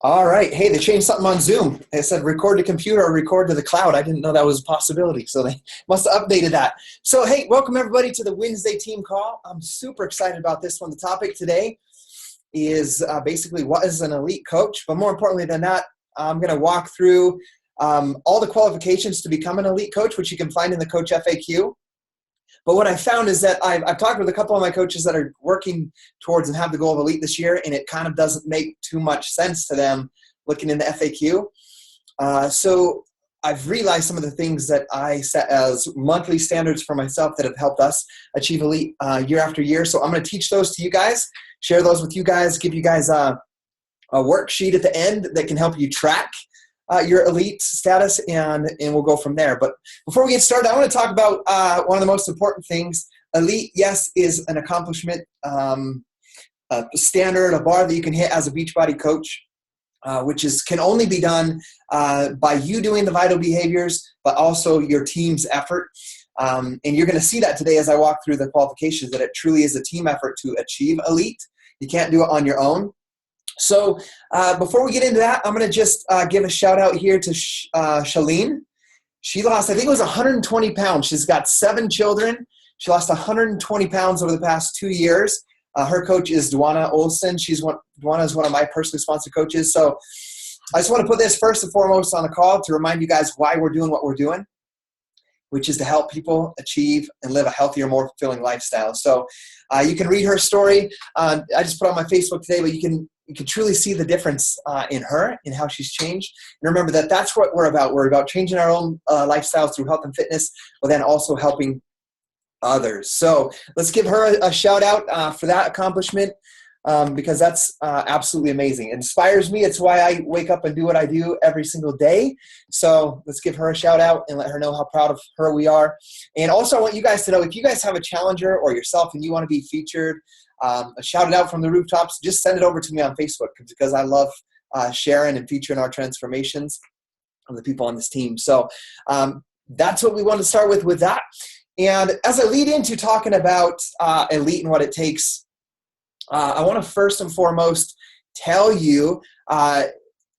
All right. Hey, they changed something on Zoom. It said record to computer or record to the cloud. I didn't know that was a possibility. So they must have updated that. So, hey, welcome everybody to the Wednesday team call. I'm super excited about this one. The topic today is basically what is an elite coach. But more importantly than that, I'm going to walk through all the qualifications to become an elite coach, which you can find in the Coach FAQ. But what I found is that I've talked with a couple of my coaches that are working towards and have the goal of elite this year, and it kind of doesn't make too much sense to them looking in the FAQ. So I've realized some of the things that I set as monthly standards for myself that have helped us achieve elite year after year. So I'm going to teach those to you guys, share those with you guys, give you guys a worksheet at the end that can help you track your elite status, and we'll go from there. But before we get started, I want to talk about one of the most important things. Elite, yes, is an accomplishment, a standard, a bar that you can hit as a Beachbody coach, which can only be done by you doing the vital behaviors, but also your team's effort. And you're going to see that today as I walk through the qualifications, that it truly is a team effort to achieve elite. You can't do it on your own. So before we get into that, I'm going to just give a shout out here to Shalene. She lost, I think it was 120 pounds. She's got 7 children. She lost 120 pounds over the past 2 years. Her coach is Dwana Olson. Dwana is one of my personally sponsored coaches. So I just want to put this first and foremost on the call to remind you guys why we're doing what we're doing, which is to help people achieve and live a healthier, more fulfilling lifestyle. So you can read her story. I just put on my Facebook today, but you can truly see the difference in her, in how she's changed. And remember that that's what we're about. We're about changing our own lifestyles through health and fitness, but then also helping others. So let's give her a shout out for that accomplishment, because that's absolutely amazing. It inspires me. It's why I wake up and do what I do every single day. So let's give her a shout out and let her know how proud of her we are. And also I want you guys to know, if you guys have a challenger or yourself and you want to be featured, shout it out from the rooftops, just send it over to me on Facebook, because I love sharing and featuring our transformations of the people on this team. So that's what we want to start with that. And as I lead into talking about elite and what it takes, I want to first and foremost tell you, and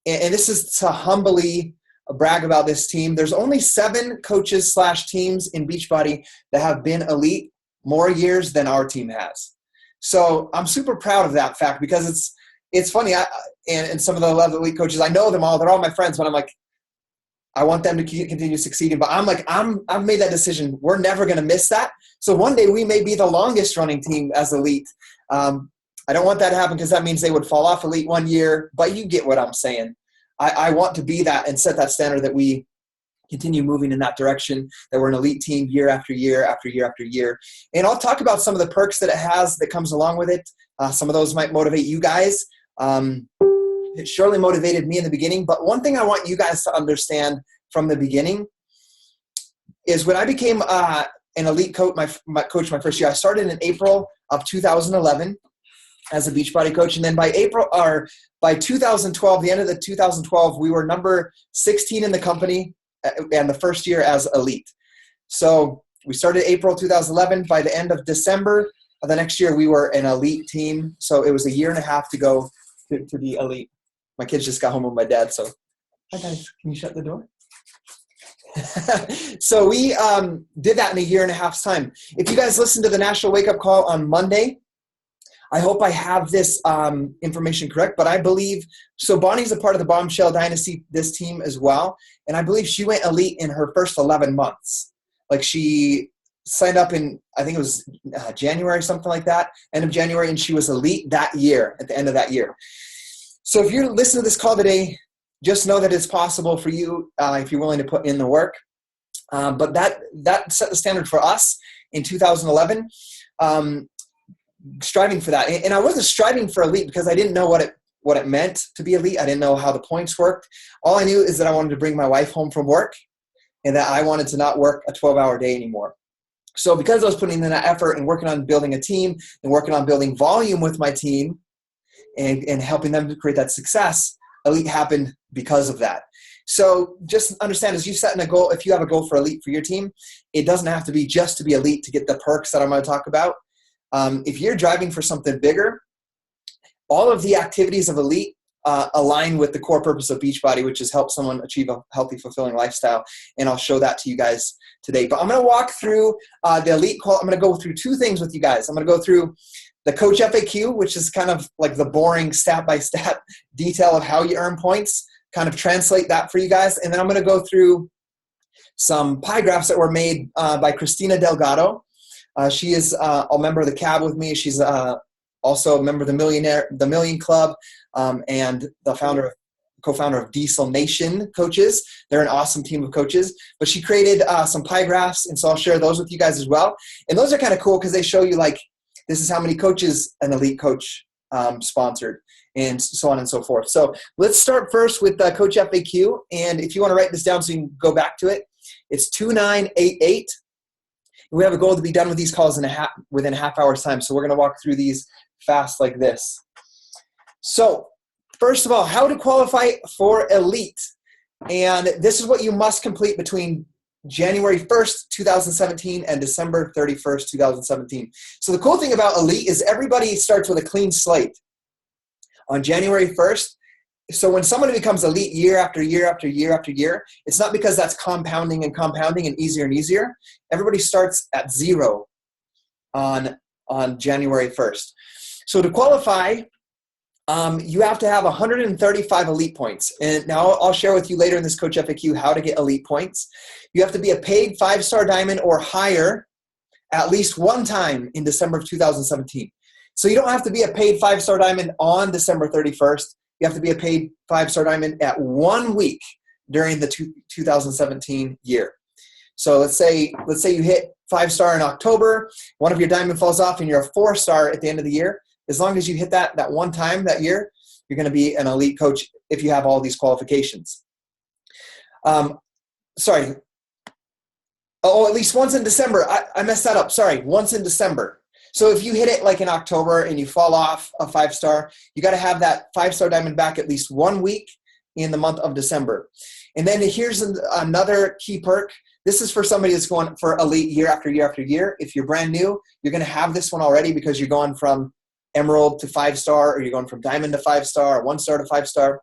this is to humbly brag about this team, there's only 7 coaches / teams in Beachbody that have been elite more years than our team has. So I'm super proud of that fact, because it's funny. And some of the elite coaches, I know them all. They're all my friends, but I'm like, I want them to continue succeeding. But I'm like, I've made that decision. We're never going to miss that. So one day we may be the longest running team as elite. I don't want that to happen, because that means they would fall off elite one year. But you get what I'm saying. I want to be that and set that standard, that we continue moving in that direction, that we're an elite team year after year after year after year. And I'll talk about some of the perks that it has that comes along with it. Some of those might motivate you guys. It surely motivated me in the beginning. But one thing I want you guys to understand from the beginning is when I became an elite coach, my first year, I started in April of 2011 as a Beachbody coach. And then by 2012, the end of the 2012, we were number 16 in the company, and the first year as elite. So we started April 2011. By the end of December of the next year, we were an elite team. So it was a year and a half to go to be elite. My kids just got home with my dad. So, hi guys, can you shut the door? So we did that in a year and a half's time. If you guys listened to the National Wake Up Call on Monday, I hope I have this information correct, but I believe, so Bonnie's a part of the Bombshell Dynasty, this team as well, and I believe she went elite in her first 11 months. Like, she signed up in, I think it was January, something like that, end of January, and she was elite that year, at the end of that year. So if you're listening to this call today, just know that it's possible for you if you're willing to put in the work. But that set the standard for us in 2011. Striving for that. And I wasn't striving for elite because I didn't know what it meant to be elite. I didn't know how the points worked. All I knew is that I wanted to bring my wife home from work, and that I wanted to not work a 12-hour day anymore. So because I was putting in that effort and working on building a team and working on building volume with my team and helping them to create that success, elite happened because of that. So just understand, as you set in a goal, if you have a goal for elite for your team, it doesn't have to be just to be elite to get the perks that I'm going to talk about. If you're driving for something bigger, all of the activities of elite align with the core purpose of Beachbody, which is help someone achieve a healthy, fulfilling lifestyle. And I'll show that to you guys today. But I'm going to walk through the Elite call. I'm going to go through two things with you guys. I'm going to go through the Coach FAQ, which is kind of like the boring step-by-step detail of how you earn points, kind of translate that for you guys. And then I'm going to go through some pie graphs that were made by Christina Delgado. She is a member of the CAB with me. She's also a member of the Million Club, and the co-founder of Diesel Nation Coaches. They're an awesome team of coaches. But she created some pie graphs, and so I'll share those with you guys as well. And those are kind of cool because they show you, like, this is how many coaches an elite coach sponsored, and so on and so forth. So let's start first with Coach FAQ. And if you want to write this down so you can go back to it, it's 2988. We have a goal to be done with these calls within a half hour's time. So we're going to walk through these fast like this. So first of all, how to qualify for Elite. And this is what you must complete between January 1st, 2017 and December 31st, 2017. So the cool thing about Elite is everybody starts with a clean slate on January 1st. So when somebody becomes elite year after year after year after year, it's not because that's compounding and easier and easier. Everybody starts at 0 on January 1st. So to qualify, you have to have 135 elite points. And now I'll share with you later in this Coach FAQ how to get elite points. You have to be a paid 5-star diamond or higher at least one time in December of 2017. So you don't have to be a paid 5-star diamond on December 31st. You have to be a paid 5-star diamond at 1 week during the 2017 year. So let's say you hit 5-star in October, one of your diamond falls off, and you're a 4-star at the end of the year. As long as you hit that one time that year, you're going to be an elite coach if you have all these qualifications. At least once in December. I messed that up. Sorry, once in December. So if you hit it like in October and you fall off a 5-star, you got to have that 5-star diamond back at least 1 week in the month of December. And then here's another key perk. This is for somebody that's going for elite year after year after year. If you're brand new, you're going to have this one already because you're going from emerald to 5-star, or you're going from diamond to 5-star, or 1-star to 5-star.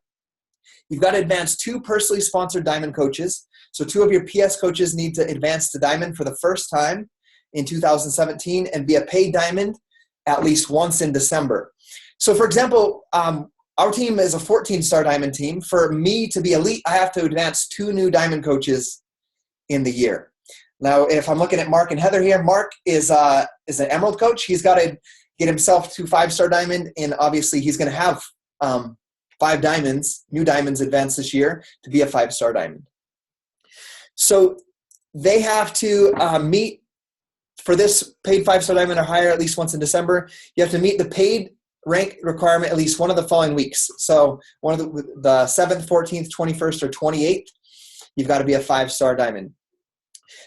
You've got to advance 2 personally sponsored diamond coaches. So 2 of your PS coaches need to advance to diamond for the first time in 2017 and be a paid diamond at least once in December. So for example, our team is a 14-star diamond team. For me to be elite, I have to advance 2 new diamond coaches in the year. Now, if I'm looking at Mark and Heather here, Mark is an emerald coach. He's got to get himself to 5-star diamond, and obviously he's going to have 5 diamonds, new diamonds advanced this year to be a 5-star diamond. So they have to meet for this paid 5-star diamond or higher at least once in December. You have to meet the paid rank requirement at least one of the following weeks. So one of the 7th, 14th, 21st, or 28th, you've got to be a 5-star diamond.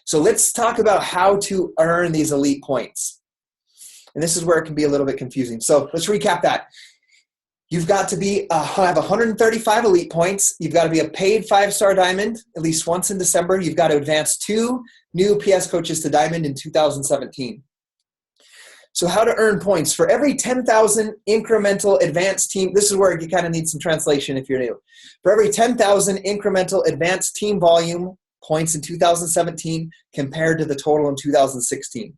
So let's talk about how to earn these elite points. And this is where it can be a little bit confusing. So let's recap that. You've got to have 135 elite points. You've got to be a paid 5-star diamond at least once in December. You've got to advance 2 new PS coaches to diamond in 2017. So how to earn points. For every 10,000 incremental advanced team, this is where you kind of need some translation if you're new. For every 10,000 incremental advanced team volume points in 2017 compared to the total in 2016.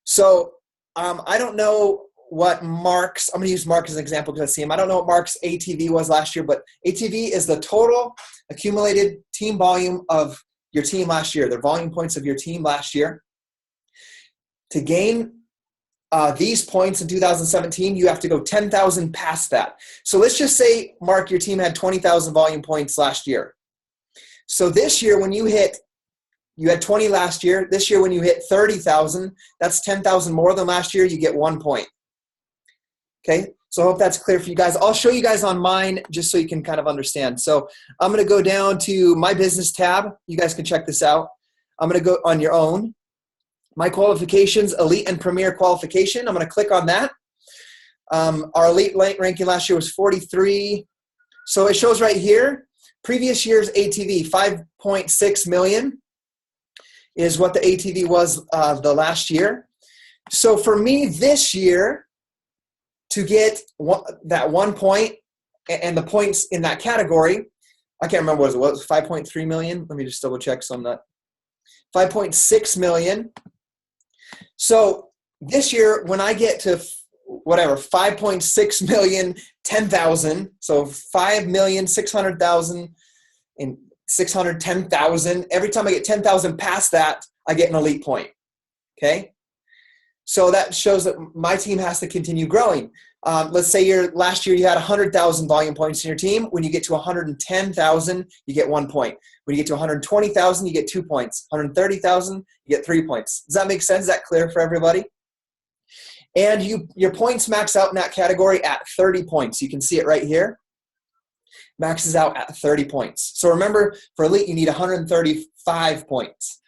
So I don't know what Mark's, I'm going to use Mark as an example because I see him. I don't know what Mark's ATV was last year, but ATV is the total accumulated team volume of your team last year, the volume points of your team last year. To gain these points in 2017, you have to go 10,000 past that. So let's just say, Mark, your team had 20,000 volume points last year. So this year when you had 20 last year. This year when you hit 30,000, that's 10,000 more than last year, you get 1 point. Okay, so I hope that's clear for you guys. I'll show you guys on mine just so you can kind of understand. So I'm going to go down to my business tab. You guys can check this out. I'm going to go on your own. My qualifications, elite and premier qualification. I'm going to click on that. Our elite ranking last year was 43. So it shows right here, previous year's ATV, 5.6 million is what the ATV was the last year. So for me this year, to get that 1 point, and the points in that category, I can't remember what it was, 5.3 million. Let me just double check so I'm not, 5.6 million. So this year, when I get to whatever, 5.6 million, 10,000, so 5,600,000 and 610,000, every time I get 10,000 past that, I get an elite point, okay? So that shows that my team has to continue growing. Let's say last year you had 100,000 volume points in your team. When you get to 110,000, you get 1 point. When you get to 120,000, you get 2 points. 130,000, you get 3 points. Does that make sense? Is that clear for everybody? And your points max out in that category at 30 points. You can see it right here. Maxes out at 30 points. So remember, for elite, you need 135 points.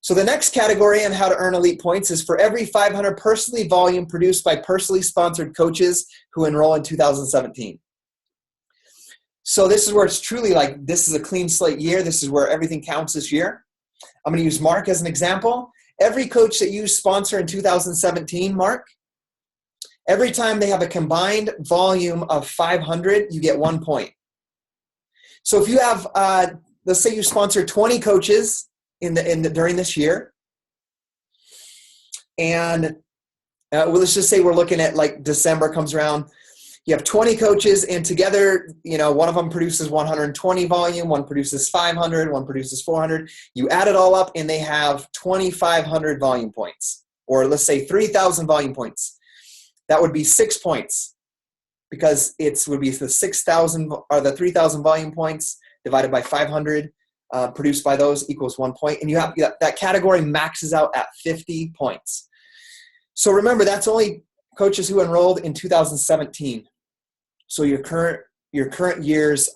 So the next category on how to earn elite points is for every 500 personally volume produced by personally sponsored coaches who enroll in 2017. So this is where it's truly like, this is a clean slate year. This is where everything counts this year. I'm going to use Mark as an example. Every coach that you sponsor in 2017, Mark, every time they have a combined volume of 500, you get 1 point. So if you have, let's say you sponsor 20 coaches during this year, and well, let's just say we're looking at like December comes around, you have 20 coaches, and together, one of them produces 120 volume, one produces 500, one produces 400. You add it all up, and they have 2,500 volume points, or let's say 3,000 volume points. That would be 6 points, because would be the 6,000 or the 3,000 volume points divided by 500. Produced by those equals 1 point, and you have that category maxes out at 50 points. So remember, that's only coaches who enrolled in 2017. So your current year's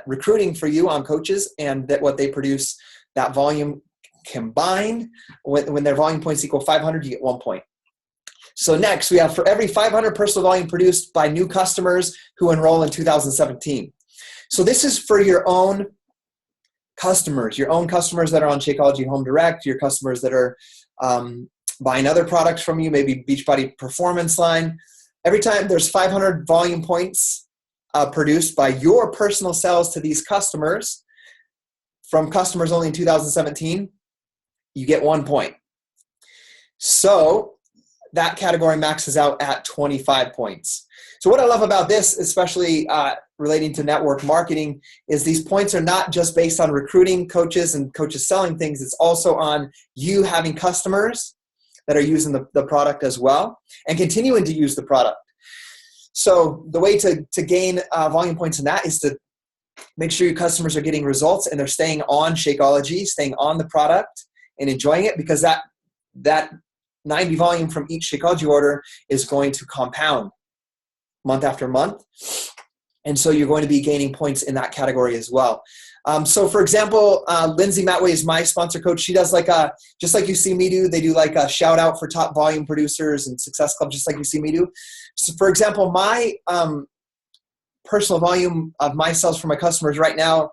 recruiting for you on coaches and that what they produce, that volume combined, when their volume points equal 500, you get 1 point. So next, we have for every 500 personal volume produced by new customers who enroll in 2017. So this is for your own customers that are on Shakeology Home Direct, your customers that are buying other products from you, maybe Beachbody Performance line. Every time there's 500 volume points produced by your personal sales to these customers, from customers only in 2017, you get 1 point. So that category maxes out at 25 points. So what I love about this, especially relating to network marketing, is these points are not just based on recruiting coaches and coaches selling things. It's also on you having customers that are using the product as well and continuing to use the product. So the way to gain volume points in that is to make sure your customers are getting results and they're staying on Shakeology, staying on the product and enjoying it, because that 90 volume from each Shakeology order is going to compound month after month. And so you're going to be gaining points in that category as well. So for example, Lindsay Matway is my sponsor coach. She does just like you see me do, they do like a shout out for top volume producers and Success Club, just like you see me do. So for example, my personal volume of my sales for my customers right now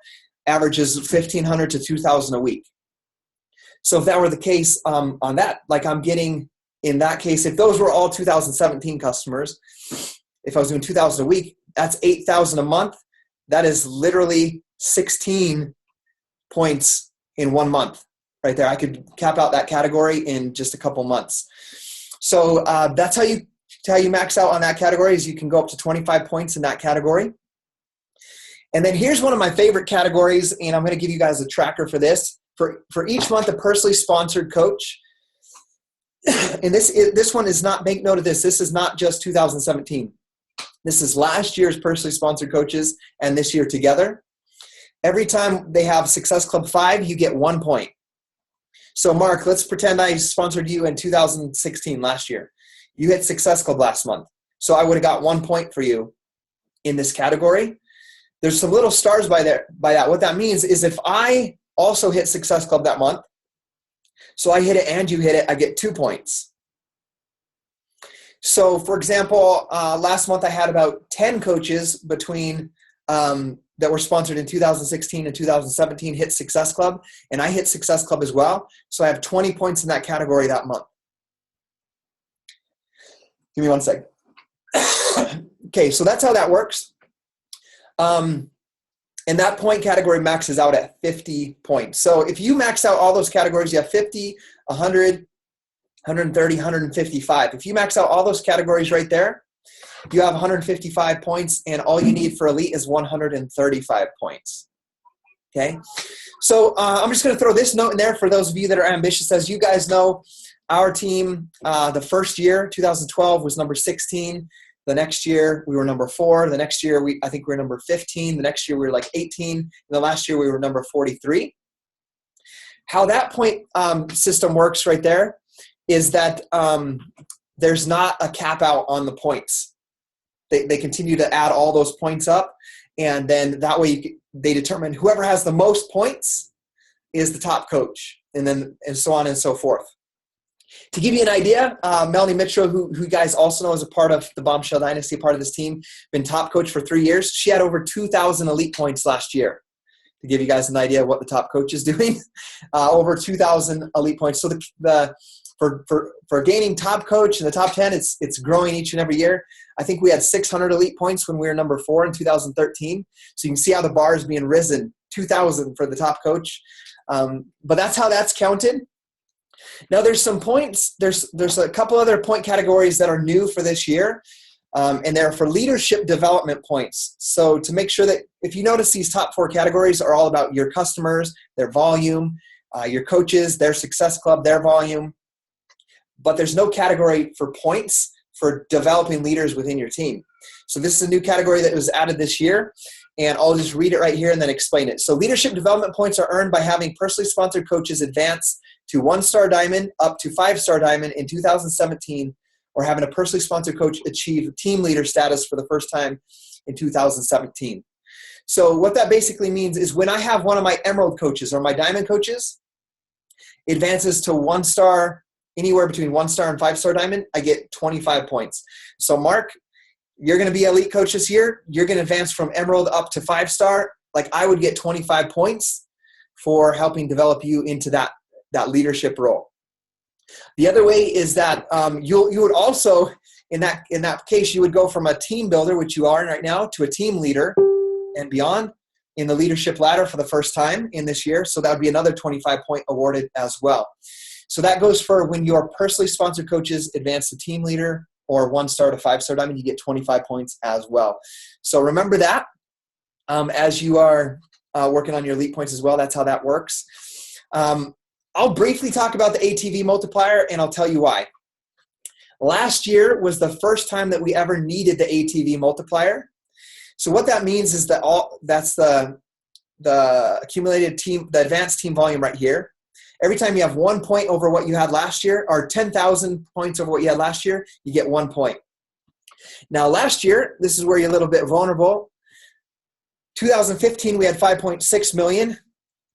averages 1,500 to 2,000 a week. So if that were the case on that, like I'm getting in that case, if those were all 2017 customers, if I was doing 2,000 a week, that's 8,000 a month. That is literally 16 points in 1 month right there. I could cap out that category in just a couple months. So that's how you max out on that category, is you can go up to 25 points in that category. And then here's one of my favorite categories, and I'm going to give you guys a tracker for this. For each month, a personally sponsored coach. And this one is not, make note of this, this is not just 2017. This is last year's personally sponsored coaches and this year together. Every time they have Success Club 5, you get 1 point. So Mark, let's pretend I sponsored you in 2016 last year. You hit Success Club last month. So I would have got 1 point for you in this category. There's some little stars by that. What that means is if I also hit Success Club that month, so I hit it and you hit it, I get 2 points. So for example, last month I had about 10 coaches between that were sponsored in 2016 and 2017 hit Success Club, and I hit Success Club as well. So I have 20 points in that category that month. Give me 1 second. Okay, so that's how that works. And that point category maxes out at 50 points. So if you max out all those categories, you have 50, 100, 130, 155. If you max out all those categories right there, you have 155 points, and all you need for elite is 135 points. Okay? So I'm just going to throw this note in there for those of you that are ambitious. As you guys know, our team, the first year, 2012, was number 16. The next year, we were number 4. The next year, I think we were number 15. The next year, we were like 18. And the last year, we were number 43. How that point system works right there is that there's not a cap out on the points. They continue to add all those points up, and then that way they determine whoever has the most points is the top coach, and so on and so forth. To give you an idea, Melanie Mitchell, who you guys also know is a part of the Bombshell Dynasty, part of this team, been top coach for 3 years. She had over 2,000 elite points last year. To give you guys an idea of what the top coach is doing, over 2,000 elite points. So for gaining top coach in the top 10, it's growing each and every year. I think we had 600 elite points when we were number 4 in 2013. So you can see how the bar is being risen, 2,000 for the top coach. But that's how that's counted. Now there's some points. There's a couple other point categories that are new for this year, and they're for leadership development points. So to make sure that if you notice, these top 4 categories are all about your customers, their volume, your coaches, their success club, their volume. But there's no category for points for developing leaders within your team. So this is a new category that was added this year, and I'll just read it right here and then explain it. So leadership development points are earned by having personally sponsored coaches advance to 1-star diamond up to 5-star diamond in 2017, or having a personally sponsored coach achieve team leader status for the first time in 2017. So what that basically means is when I have one of my emerald coaches or my diamond coaches advances to 1-star, anywhere between 1-star and 5-star diamond, I get 25 points. So Mark, you're going to be elite coach this year. You're going to advance from emerald up to 5-star. Like, I would get 25 points for helping develop you into that leadership role. The other way is that you would also, in that case, you would go from a team builder, which you are right now, to a team leader and beyond in the leadership ladder for the first time in this year. So that would be another 25 point awarded as well. So that goes for when your personally sponsored coaches advance to team leader or 1-star to 5-star diamond, you get 25 points as well. So remember that as you are working on your elite points as well. That's how that works. I'll briefly talk about the ATV multiplier, and I'll tell you why. Last year was the first time that we ever needed the ATV multiplier. So what that means is that that's the accumulated team, the advanced team volume right here. Every time you have 1 point over what you had last year, or 10,000 points over what you had last year, you get 1 point. Now last year, this is where you're a little bit vulnerable. 2015, we had 5.6 million.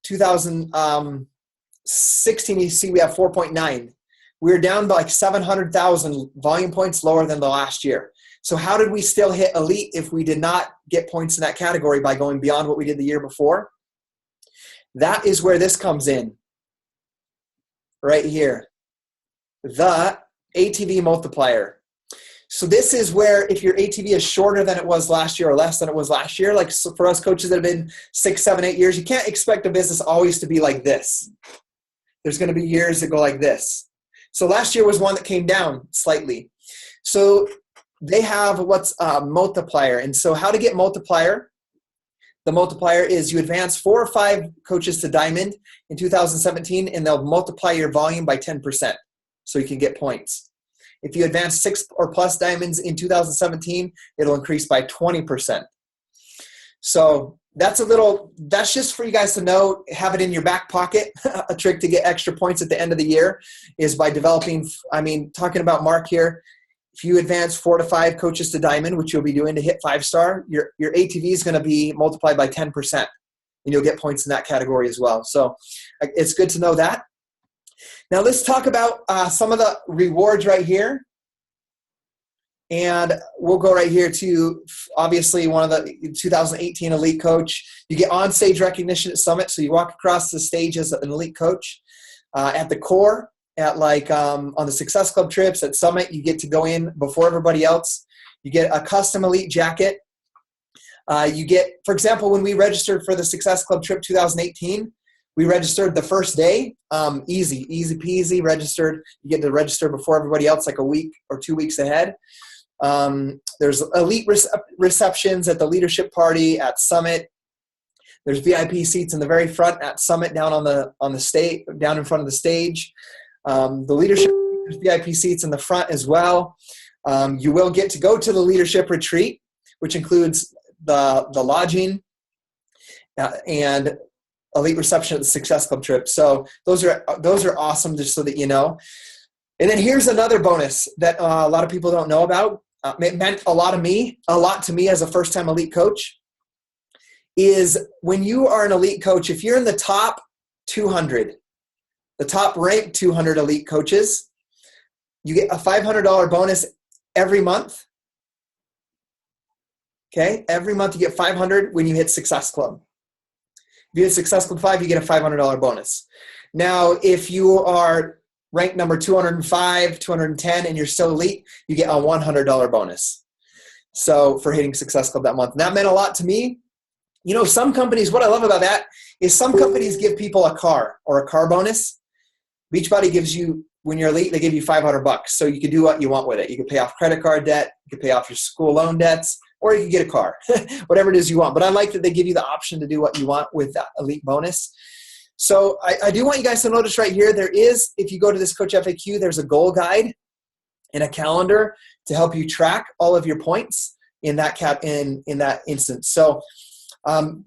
2016, you see we have 4.9. We were down by like 700,000 volume points lower than the last year. So how did we still hit elite if we did not get points in that category by going beyond what we did the year before? That is where this comes in. Right here, the ATV multiplier. So this is where if your ATV is shorter than it was last year or less than it was last year, like so for us coaches that have been 6, 7, 8 years, you can't expect a business always to be like this. There's going to be years that go like this. So last year was one that came down slightly. So they have what's a multiplier. And so how to get multiplier? The multiplier is you advance 4 or 5 coaches to diamond in 2017, and they'll multiply your volume by 10%, so you can get points. If you advance 6 or plus diamonds in 2017, it'll increase by 20%. So that's just for you guys to know, have it in your back pocket. A trick to get extra points at the end of the year is by developing, talking about Mark here, if you advance 4 to 5 coaches to diamond, which you'll be doing to hit 5-star, your ATV is going to be multiplied by 10%, and you'll get points in that category as well. So it's good to know that. Now let's talk about some of the rewards right here. And we'll go right here to, obviously, one of the 2018 Elite Coach. You get on-stage recognition at Summit, so you walk across the stage as an Elite Coach. At the core, on the Success Club trips at Summit, you get to go in before everybody else. You get a custom Elite jacket. You get, for example, when we registered for the Success Club trip 2018, we registered the first day. Easy peasy, registered. You get to register before everybody else, like a week or 2 weeks ahead. There's elite receptions at the leadership party at Summit. There's VIP seats in the very front at Summit, down on the stage, down in front of the stage. The leadership, there's VIP seats in the front as well. You will get to go to the leadership retreat, which includes the lodging and elite reception at the Success Club trip. So those are awesome, just so that you know. And then here's another bonus that a lot of people don't know about. It meant a lot to me as a first-time elite coach, is when you are an elite coach, if you're in the top 200, the top ranked 200 elite coaches, you get a $500 bonus every month. Okay, every month you get $500 when you hit Success Club. If you hit Success Club 5, you get a $500 bonus. Now, if you are ranked number 205, 210, and you're still elite, you get a $100 bonus. So for hitting Success Club that month. And that meant a lot to me. You know, some companies, what I love about that is some companies give people a car or a car bonus. Beachbody gives you, when you're elite, they give you $500. So you can do what you want with it. You can pay off credit card debt, you can pay off your school loan debts, or you can get a car, whatever it is you want. But I like that they give you the option to do what you want with that elite bonus. So I do want you guys to notice right here, there is, if you go to this Coach FAQ, there's a goal guide and a calendar to help you track all of your points in that in that instance. So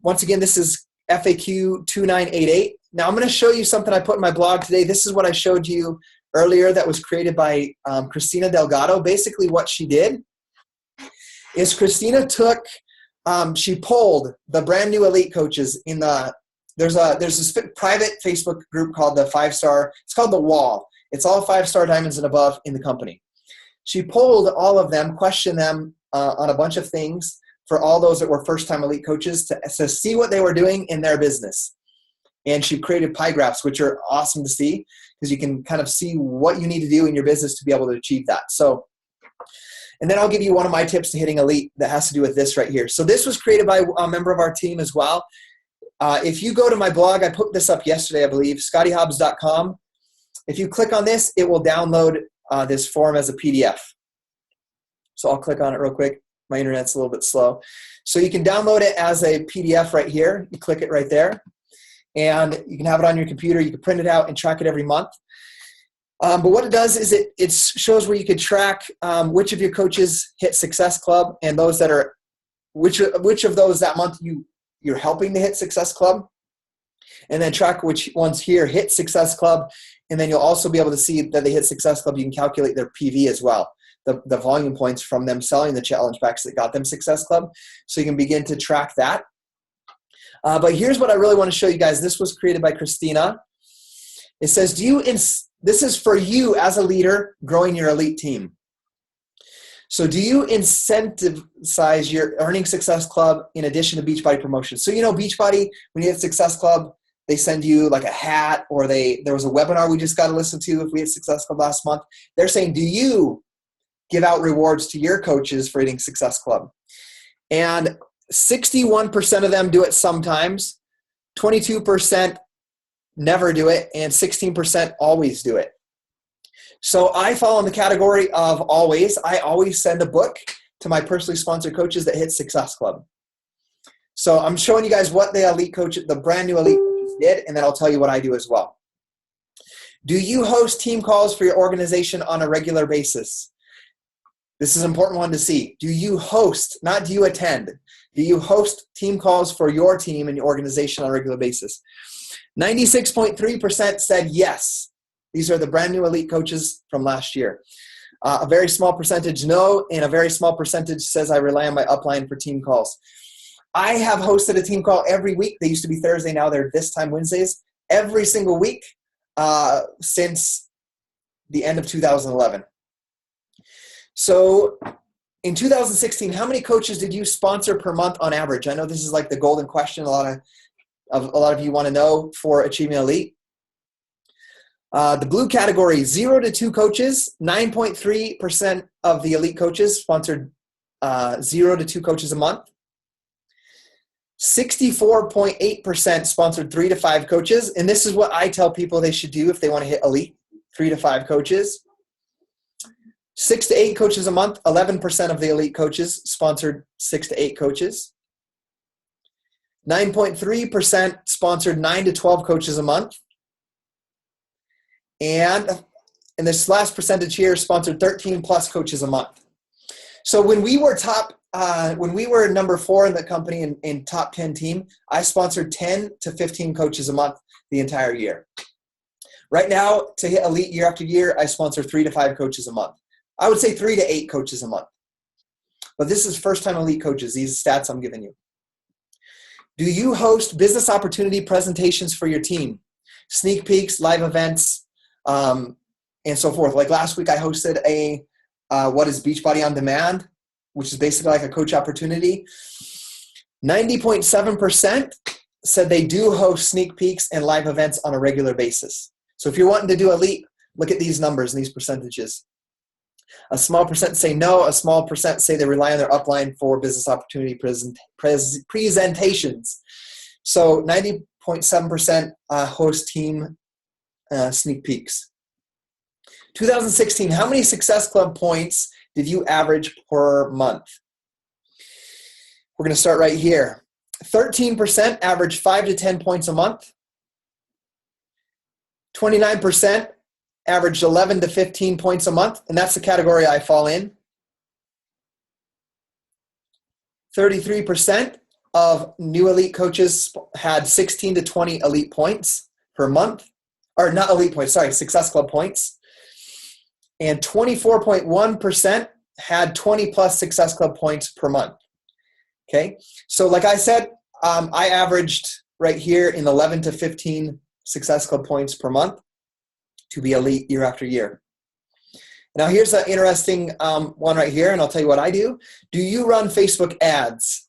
once again, this is FAQ 2988. Now I'm going to show you something I put in my blog today. This is what I showed you earlier that was created by Christina Delgado. Basically what she did is Christina took, she polled the brand new elite coaches in there's this private Facebook group called the 5-Star, it's called The Wall. It's all 5-star diamonds and above in the company. She polled all of them, questioned them on a bunch of things for all those that were first-time elite coaches to see what they were doing in their business. And she created pie graphs, which are awesome to see because you can kind of see what you need to do in your business to be able to achieve that. So, and then I'll give you one of my tips to hitting elite that has to do with this right here. So this was created by a member of our team as well. If you go to my blog, I put this up yesterday, I believe, scottyhobbs.com. If you click on this, it will download this form as a PDF. So I'll click on it real quick. My internet's a little bit slow. So you can download it as a PDF right here. You click it right there. And you can have it on your computer. You can print it out and track it every month. But what it does is it shows where you could track which of your coaches hit Success Club and those that are, which of those that month you're helping to hit Success Club, and then track which ones here hit Success Club. And then you'll also be able to see that they hit Success Club. You can calculate their PV as well, the volume points from them selling the challenge packs that got them Success Club. So you can begin to track that. But here's what I really want to show you guys. This was created by Christina. It says, this is for you as a leader growing your elite team. So do you incentivize your Earning Success Club in addition to Beachbody promotions? So, you know, Beachbody, when you hit Success Club, they send you like a hat, or there was a webinar we just got to listen to if we hit Success Club last month. They're saying, do you give out rewards to your coaches for hitting Success Club? And 61% of them do it sometimes, 22% never do it, and 16% always do it. So I fall in the category of always. I always send a book to my personally sponsored coaches that hit Success Club. So I'm showing you guys what the brand new elite coaches did, and then I'll tell you what I do as well. Do you host team calls for your organization on a regular basis? This is an important one to see. Do you host, not do you attend? Do you host team calls for your team and your organization on a regular basis? 96.3% said yes. These are the brand new elite coaches from last year. A very small percentage no, and a very small percentage says I rely on my upline for team calls. I have hosted a team call every week. They used to be Thursday, now they're this time Wednesdays. Every single week since the end of 2011. So in 2016, how many coaches did you sponsor per month on average? I know this is like the golden question a lot of you want to know for Achieving Elite. The blue category, 0 to 2 coaches, 9.3% of the elite coaches sponsored 0 to 2 coaches a month. 64.8% sponsored 3 to 5 coaches. And this is what I tell people they should do if they want to hit elite, 3 to 5 coaches. 6 to 8 coaches a month. 11% of the elite coaches sponsored 6 to 8 coaches. 9.3% sponsored 9 to 12 coaches a month. And in this last percentage here, sponsored 13 plus coaches a month. So when we were number 4 in the company in top 10 team, I sponsored 10 to 15 coaches a month the entire year. Right now, to hit elite year after year, I sponsor 3 to 5 coaches a month. I would say 3 to 8 coaches a month. But this is first-time elite coaches, these stats I'm giving you. Do you host business opportunity presentations for your team? Sneak peeks, live events, and so forth. Like last week, I hosted a What is Beachbody on Demand, which is basically like a coach opportunity. 90.7% said they do host sneak peeks and live events on a regular basis. So if you're wanting to do elite, look at these numbers and these percentages. A small percent say no. A small percent say they rely on their upline for business opportunity presentations. So 90.7% host team sneak peeks. 2016, how many Success Club points did you average per month? We're going to start right here. 13% average 5 to 10 points a month. 29% averaged 11 to 15 points a month, and that's the category I fall in. 33% of new elite coaches had 16 to 20 elite points per month. Or not elite points, sorry, Success Club points. And 24.1% had 20 plus Success Club points per month. Okay, so like I said, I averaged right here in 11 to 15 Success Club points per month to be elite year after year. Now here's an interesting one right here, and I'll tell you what I do. Do you run Facebook ads?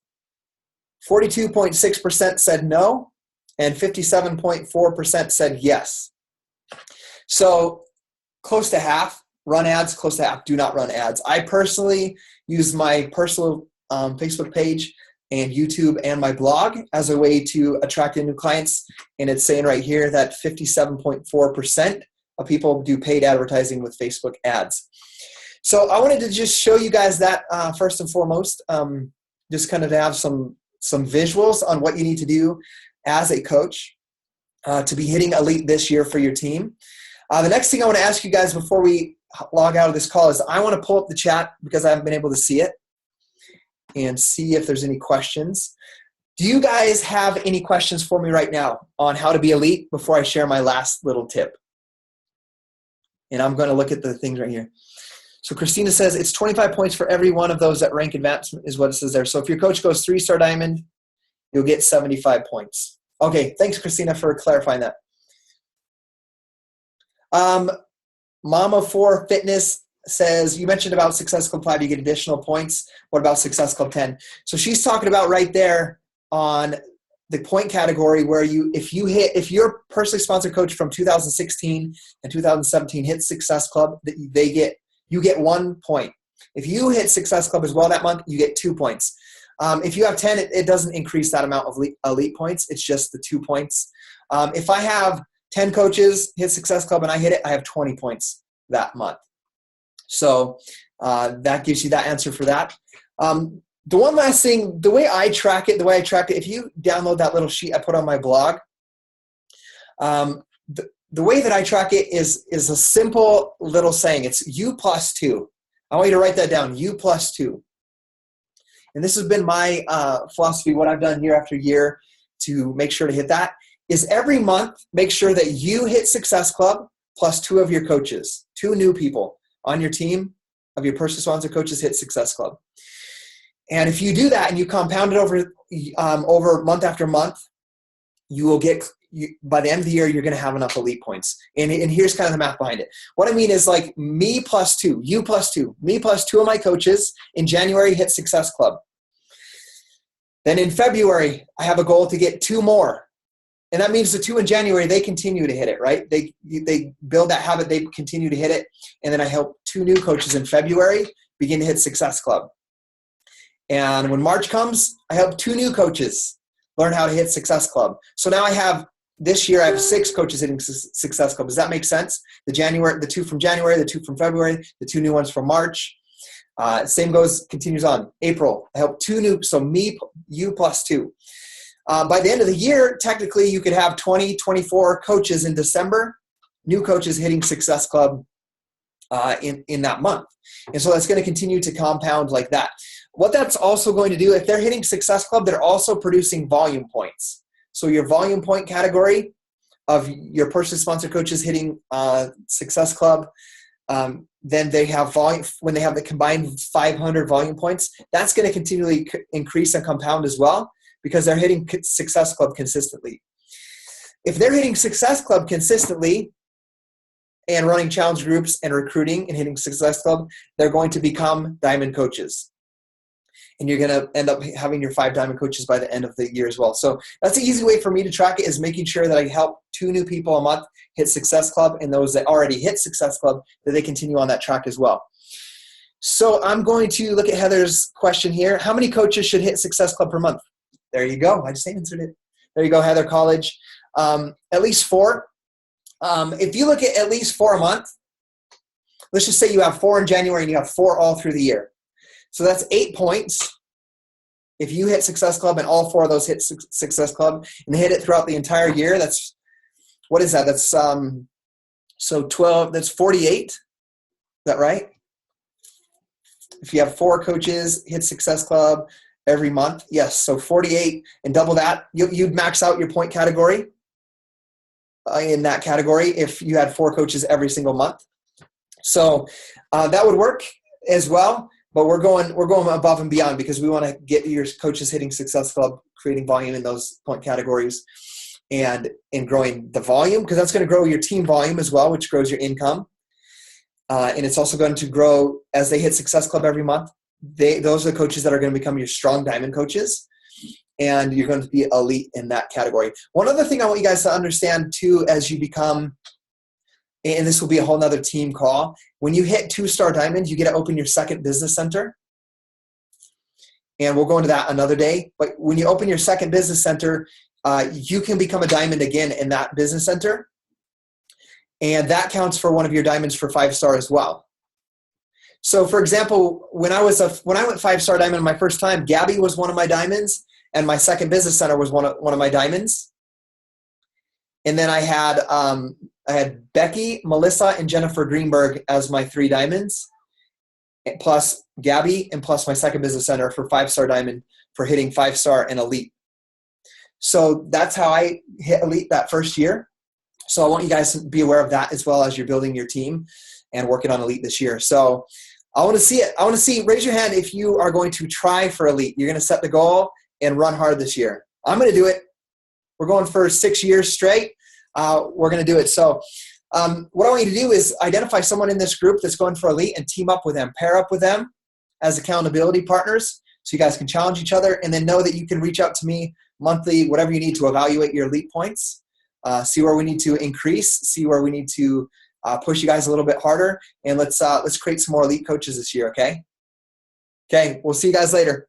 42.6% said no, and 57.4% said yes. So close to half run ads, close to half do not run ads. I personally use my personal Facebook page and YouTube and my blog as a way to attract in new clients. And it's saying right here that 57.4% of people do paid advertising with Facebook ads. So I wanted to just show you guys that first and foremost, just kind of to have some visuals on what you need to do as a coach to be hitting elite this year for your team. The next thing I want to ask you guys before we log out of this call is I want to pull up the chat because I haven't been able to see it and see if there's any questions. Do you guys have any questions for me right now on how to be elite before I share my last little tip? And I'm going to look at the things right here. So Christina says it's 25 points for every one of those that rank advancement is what it says there. So if your coach goes 3-star diamond, you'll get 75 points. Okay, thanks Christina for clarifying that. Mama for Fitness says, you mentioned about Success Club 5, you get additional points. What about Success Club 10? So she's talking about right there on the point category where if your personally sponsored coach from 2016 and 2017 hits Success Club, you get 1 point. If you hit Success Club as well that month, you get 2 points. If you have 10, it doesn't increase that amount of elite points. It's just the 2 points. If I have 10 coaches hit Success Club and I hit it, I have 20 points that month. So that gives you that answer for that. The one last thing, the way I track it, if you download that little sheet I put on my blog, the way that I track it is a simple little saying. It's U plus 2. I want you to write that down, U plus 2. And this has been my philosophy, what I've done year after year to make sure to hit that, is every month make sure that you hit Success Club plus 2 of your coaches, 2 new people on your team of your personal sponsored coaches hit Success Club. And if you do that and you compound it over month after month, you will get, by the end of the year, you're going to have enough elite points. And here's kind of the math behind it. What I mean is like me plus 2, you plus 2, me plus 2 of my coaches in January hit Success Club. Then in February, I have a goal to get 2 more. And that means the 2 in January, they continue to hit it, right? They build that habit, they continue to hit it. And then I help 2 new coaches in February begin to hit Success Club. And when March comes, I help 2 new coaches learn how to hit Success Club. So now this year I have 6 coaches hitting Success Club. Does that make sense? The 2 from January, the 2 from February, the 2 new ones from March. Same continues on. April, I hope 2 new, so you plus 2. By the end of the year, technically you could have 20, 24 coaches in December, new coaches hitting Success Club in that month. And so that's going to continue to compound like that. What that's also going to do, if they're hitting Success Club, they're also producing volume points. So your volume point category of your personally sponsored coaches hitting Success Club, then they have volume, when they have the combined 500 volume points, that's going to continually increase and compound as well because they're hitting Success Club consistently. If they're hitting Success Club consistently and running challenge groups and recruiting and hitting Success Club, they're going to become diamond coaches. And you're going to end up having your 5 diamond coaches by the end of the year as well. So that's an easy way for me to track it, is making sure that I help 2 new people a month hit Success Club, and those that already hit Success Club, that they continue on that track as well. So I'm going to look at Heather's question here. How many coaches should hit Success Club per month? There you go. I just answered it. There you go, Heather College. At least 4. If you look at least 4 a month, let's just say you have 4 in January and you have 4 all through the year. So that's 8 points. If you hit Success Club and all 4 of those hit Success Club and they hit it throughout the entire year, what is that? That's so 12, that's 48. Is that right? If you have 4 coaches hit Success Club every month, yes. So 48 and double that, you'd max out your point category in that category if you had 4 coaches every single month. So that would work as well. But we're going above and beyond because we want to get your coaches hitting Success Club, creating volume in those point categories, and growing the volume, because that's going to grow your team volume as well, which grows your income. And it's also going to grow as they hit Success Club every month. Those are the coaches that are going to become your strong diamond coaches, and you're going to be elite in that category. One other thing I want you guys to understand too, as you become, and this will be a whole nother team call, when you hit 2-star diamond, you get to open your second business center. And we'll go into that another day. But when you open your second business center, you can become a diamond again in that business center. And that counts for one of your diamonds for 5-star as well. So for example, when I went 5-star diamond my first time, Gabby was one of my diamonds, and my second business center was one of my diamonds. And then I had Becky, Melissa, and Jennifer Greenberg as my 3 diamonds, plus Gabby, and plus my second business center for 5-star diamond for hitting 5-star and elite. So that's how I hit elite that first year. So I want you guys to be aware of that as well as you're building your team and working on elite this year. So I want to see it. I want to see, raise your hand if you are going to try for elite. You're going to set the goal and run hard this year. I'm going to do it. We're going for 6 years straight. We're going to do it. So what I want you to do is identify someone in this group that's going for elite and team up with them, pair up with them as accountability partners so you guys can challenge each other, and then know that you can reach out to me monthly, whatever you need to evaluate your elite points, see where we need to increase, see where we need to push you guys a little bit harder, and let's create some more elite coaches this year, okay? Okay, we'll see you guys later.